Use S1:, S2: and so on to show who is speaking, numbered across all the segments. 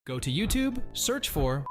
S1: Go to YouTube, search for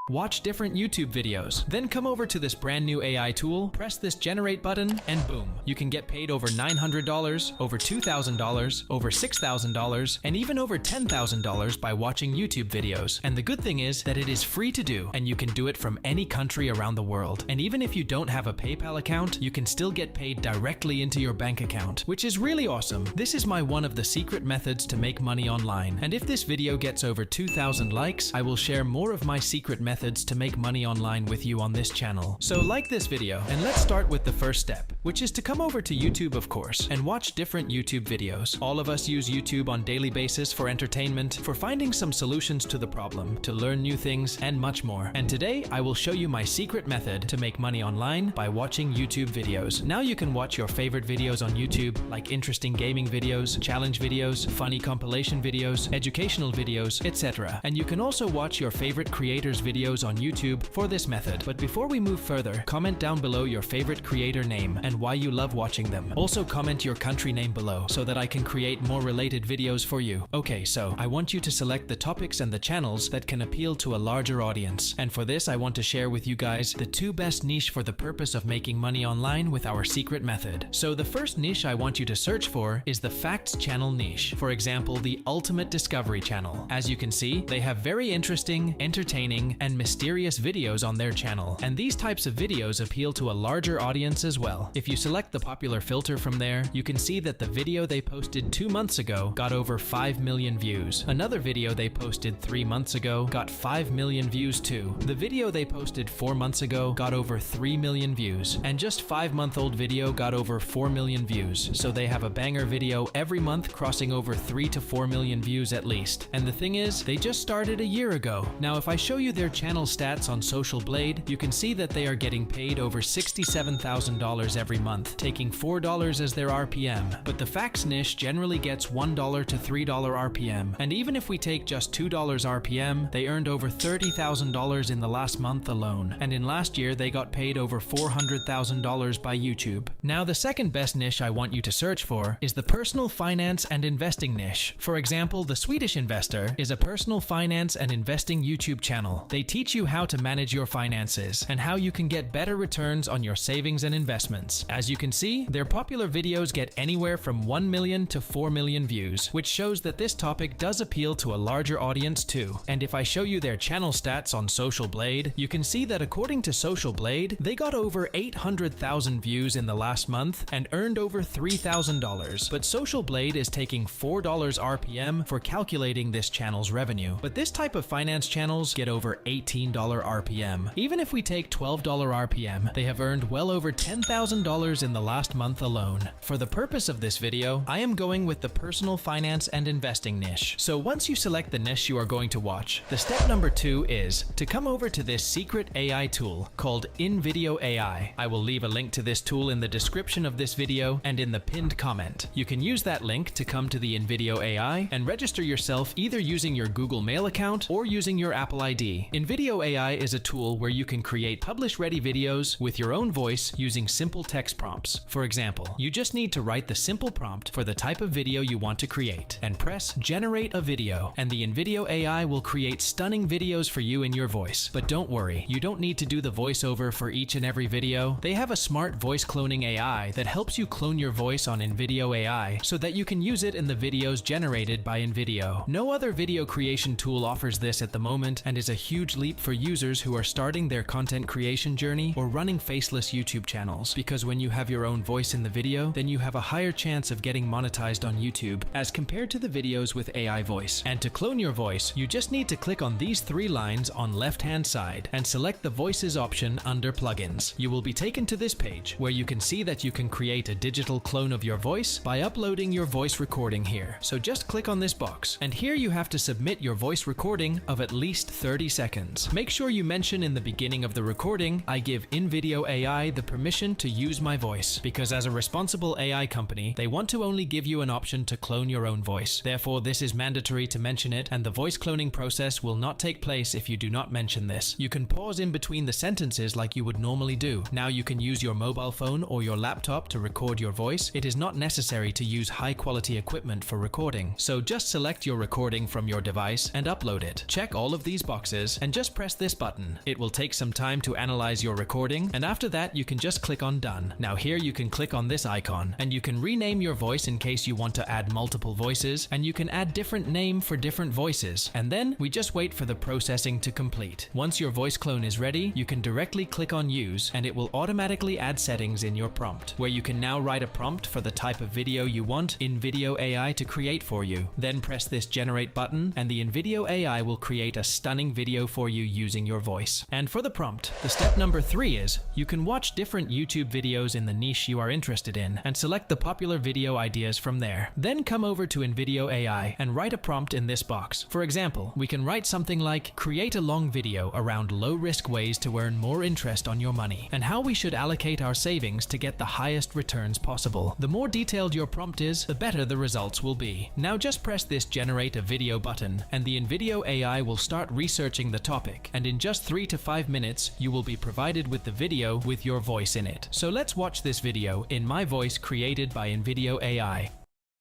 S1: watch different YouTube videos. Then come over to this brand new AI tool, press this generate button, and boom, you can get paid over $900, over $2,000, over $6,000, and even over $10,000 by watching YouTube videos. And the good thing is that it is free to do, and you can do it from any country around the world. And even if you don't have a PayPal account, you can still get paid directly into your bank account, which is really awesome. This is one of the secret methods to make money online. And if this video gets over 2,000 likes, I will share more of my secret methods to make money online with you on this channel. So like this video, and let's start with the first step, which is to come over to YouTube, of course, and watch different YouTube videos. All of us use YouTube on a daily basis for entertainment, for finding some solutions to the problem, to learn new things, and much more. And today, I will show you my secret method to make money online by watching YouTube videos. Now you can watch your favorite videos on YouTube, like interesting gaming videos, challenge videos, funny compilation videos, educational videos, etc. And you can also watch your favorite creators' videos on YouTube for this method. But before we move further, comment down below your favorite creator name and why you love watching them. Also comment your country name below so that I can create more related videos for you. Okay, so I want you to select the topics and the channels that can appeal to a larger audience. And for this, I want to share with you guys the 2 best niche for the purpose of making money online with our secret method. So the first niche I want you to search for is the facts channel niche. For example, the Ultimate Discovery channel. As you can see, they have very interesting, entertaining, and mysterious videos on their channel, and these types of videos appeal to a larger audience as well. If you select the popular filter from there, you can see that the video they posted 2 months ago got over 5 million views. Another video they posted 3 months ago got 5 million views too. The video they posted 4 months ago got over 3 million views, and just 5-month-old video got over 4 million views. So they have a banger video every month crossing over 3 to 4 million views at least. And the thing is, they just started a year ago. Now if I show you their channel stats on Social Blade, you can see that they are getting paid over $67,000 every month, taking $4 as their RPM. But the facts niche generally gets $1 to $3 RPM. And even if we take just $2 RPM, they earned over $30,000 in the last month alone. And in last year, they got paid over $400,000 by YouTube. Now the second best niche I want you to search for is the personal finance and investing niche. For example, The Swedish Investor is a personal finance and investing YouTube channel. They teach you how to manage your finances and how you can get better returns on your savings and investments. As you can see, their popular videos get anywhere from 1 million to 4 million views, which shows that this topic does appeal to a larger audience too. And if I show you their channel stats on Social Blade, you can see that according to Social Blade, they got over 800,000 views in the last month and earned over $3,000. But Social Blade is taking $4 RPM for calculating this channel's revenue. But this type of finance channels get over $18 RPM. Even if we take $12 RPM, they have earned well over $10,000 in the last month alone. For the purpose of this video, I am going with the personal finance and investing niche. So once you select the niche you are going to watch, the step number 2 is to come over to this secret AI tool called invideo AI. I will leave a link to this tool in the description of this video and in the pinned comment. You can use that link to come to the invideo AI and register yourself either using your Google Mail account or using your Apple ID. invideo AI is a tool where you can create publish-ready videos with your own voice using simple text prompts. For example, you just need to write the simple prompt for the type of video you want to create and press Generate a Video, and the invideo AI will create stunning videos for you in your voice. But don't worry, you don't need to do the voiceover for each and every video. They have a smart voice cloning AI that helps you clone your voice on invideo AI so that you can use it in the videos generated by invideo. No other video creation tool offers this at the moment and is a huge leap for users who are starting their content creation journey or running faceless YouTube channels, because when you have your own voice in the video, then you have a higher chance of getting monetized on YouTube as compared to the videos with AI voice. And to clone your voice, you just need to click on these 3 lines on left-hand side and select the Voices option under Plugins. You will be taken to this page where you can see that you can create a digital clone of your voice by uploading your voice recording here. So just click on this box, and here you have to submit your voice recording of at least 30 seconds. seconds. Make sure you mention in the beginning of the recording, I give invideo AI the permission to use my voice, because as a responsible AI company, they want to only give you an option to clone your own voice. Therefore, this is mandatory to mention it, and the voice cloning process will not take place if you do not mention this. You can pause in between the sentences like you would normally do. Now you can use your mobile phone or your laptop to record your voice. It is not necessary to use high-quality equipment for recording, so just select your recording from your device and upload it. Check all of these boxes and just press this button. It will take some time to analyze your recording, and after that you can just click on Done. Now here you can click on this icon, and you can rename your voice in case you want to add multiple voices, and you can add different name for different voices, and then we just wait for the processing to complete. Once your voice clone is ready, you can directly click on Use, and it will automatically add settings in your prompt, where you can now write a prompt for the type of video you want invideo AI to create for you. Then press this Generate button, and the invideo AI will create a stunning video for you using your voice. And for the prompt, the step number 3 is, you can watch different YouTube videos in the niche you are interested in, and select the popular video ideas from there. Then come over to invideo AI and write a prompt in this box. For example, we can write something like, create a long video around low-risk ways to earn more interest on your money, and how we should allocate our savings to get the highest returns possible. The more detailed your prompt is, the better the results will be. Now just press this Generate a Video button, and the invideo AI will start researching the topic, and in just 3 to 5 minutes, you will be provided with the video with your voice in it. So let's watch this video in my voice created by invideo AI.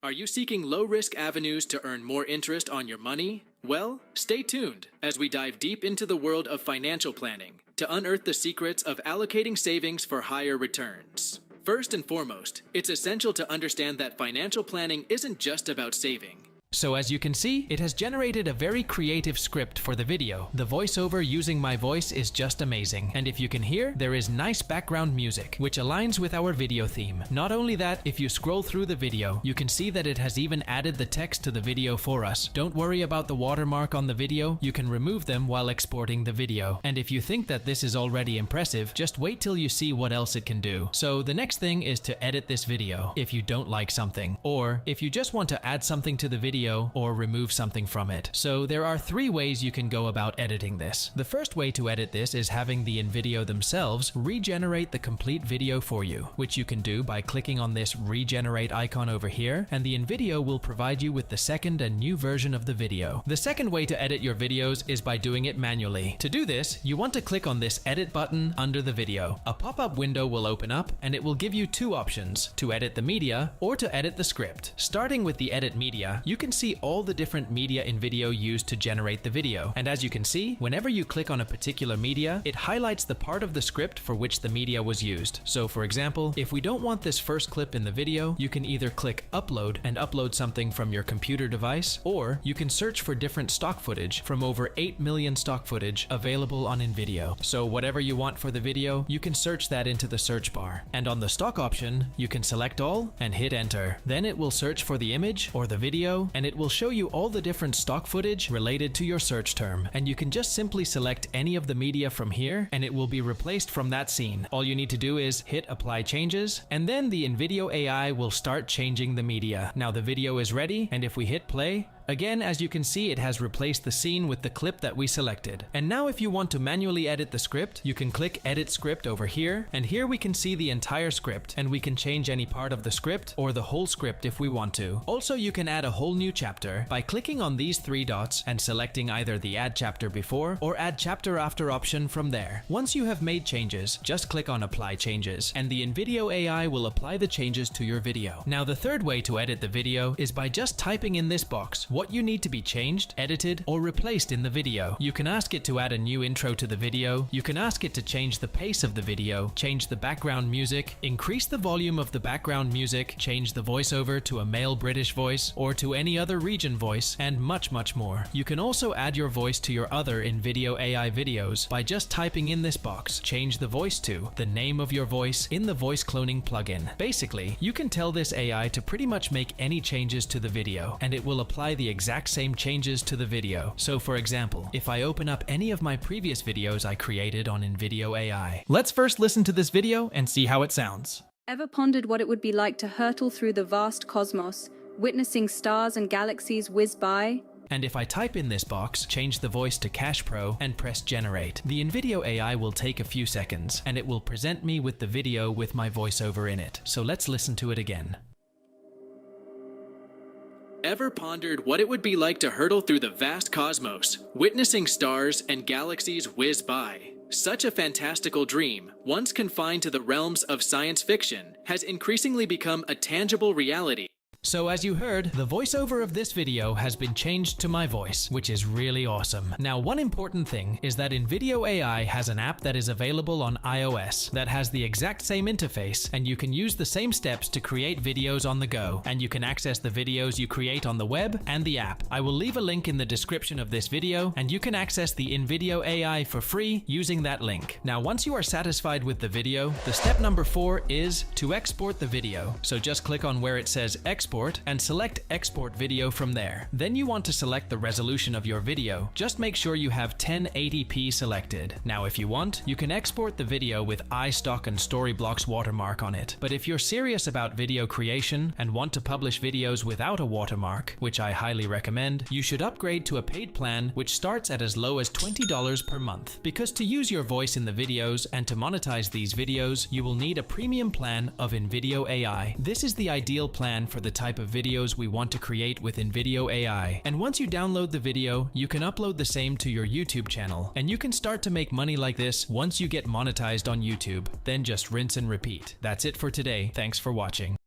S1: Are you seeking low-risk avenues to earn more interest on your money? Well, stay tuned as we dive deep into the world of financial planning to unearth the secrets of allocating savings for higher returns. First and foremost, it's essential to understand that financial planning isn't just about saving. So as you can see, it has generated a very creative script for the video. The voiceover using my voice is just amazing. And if you can hear, there is nice background music, which aligns with our video theme. Not only that, if you scroll through the video, you can see that it has even added the text to the video for us. Don't worry about the watermark on the video, you can remove them while exporting the video. And if you think that this is already impressive, just wait till you see what else it can do. So the next thing is to edit this video if you don't like something, or if you just want to add something to the video or remove something from it. So there are 3 ways you can go about editing this. The first way to edit this is having the invideo themselves regenerate the complete video for you, which you can do by clicking on this regenerate icon over here, and the invideo will provide you with the second and new version of the video. The second way to edit your videos is by doing it manually. To do this, you want to click on this edit button under the video. A pop-up window will open up, and it will give you 2 options: to edit the media or to edit the script. Starting with the edit media, you can see all the different media in video used to generate the video. And as you can see, whenever you click on a particular media, it highlights the part of the script for which the media was used. So for example, if we don't want this first clip in the video, you can either click upload and upload something from your computer device, or you can search for different stock footage from over 8 million stock footage available on invideo. So whatever you want for the video, you can search that into the search bar. And on the stock option, you can select all and hit enter. Then it will search for the image or the video, and it will show you all the different stock footage related to your search term. And you can just simply select any of the media from here, and it will be replaced from that scene. All you need to do is hit apply changes, and then the invideo AI will start changing the media. Now the video is ready, and if we hit play, again, as you can see, it has replaced the scene with the clip that we selected. And now if you want to manually edit the script, you can click Edit Script over here, and here we can see the entire script, and we can change any part of the script or the whole script if we want to. Also, you can add a whole new chapter by clicking on these 3 dots and selecting either the Add Chapter Before or Add Chapter After option from there. Once you have made changes, just click on Apply Changes, and the invideo AI will apply the changes to your video. Now the third way to edit the video is by just typing in this box what you need to be changed, edited, or replaced in the video. You can ask it to add a new intro to the video, you can ask it to change the pace of the video, change the background music, increase the volume of the background music, change the voiceover to a male British voice or to any other region voice, and much more. You can also add your voice to your other invideo AI videos by just typing in this box, change the voice to the name of your voice in the voice cloning plugin. Basically, you can tell this AI to pretty much make any changes to the video, and it will apply the exact same changes to the video. So for example, if I open up any of my previous videos I created on invideo AI. Let's first listen to this video and see how it sounds.
S2: Ever pondered what it would be like to hurtle through the vast cosmos, witnessing stars and galaxies whiz by?
S1: And if I type in this box, change the voice to Cash Pro, and press generate, the invideo AI will take a few seconds, and it will present me with the video with my voiceover in it. So let's listen to it again. Ever pondered what it would be like to hurtle through the vast cosmos, witnessing stars and galaxies whiz by? Such a fantastical dream, once confined to the realms of science fiction, has increasingly become a tangible reality. So as you heard, the voiceover of this video has been changed to my voice, which is really awesome. Now, one important thing is that invideo AI has an app that is available on iOS that has the exact same interface, and you can use the same steps to create videos on the go, and you can access the videos you create on the web and the app. I will leave a link in the description of this video, and you can access the invideo AI for free using that link. Now, once you are satisfied with the video, the step number 4 is to export the video. So just click on where it says export and select export video from there. Then you want to select the resolution of your video. Just make sure you have 1080p selected. Now if you want, you can export the video with iStock and Storyblocks watermark on it. But if you're serious about video creation and want to publish videos without a watermark, which I highly recommend, you should upgrade to a paid plan which starts at as low as $20 per month. Because to use your voice in the videos and to monetize these videos, you will need a premium plan of invideo AI. This is the ideal plan for the type of videos we want to create with invideo AI. And once you download the video, you can upload the same to your YouTube channel. And you can start to make money like this once you get monetized on YouTube. Then just rinse and repeat. That's it for today. Thanks for watching.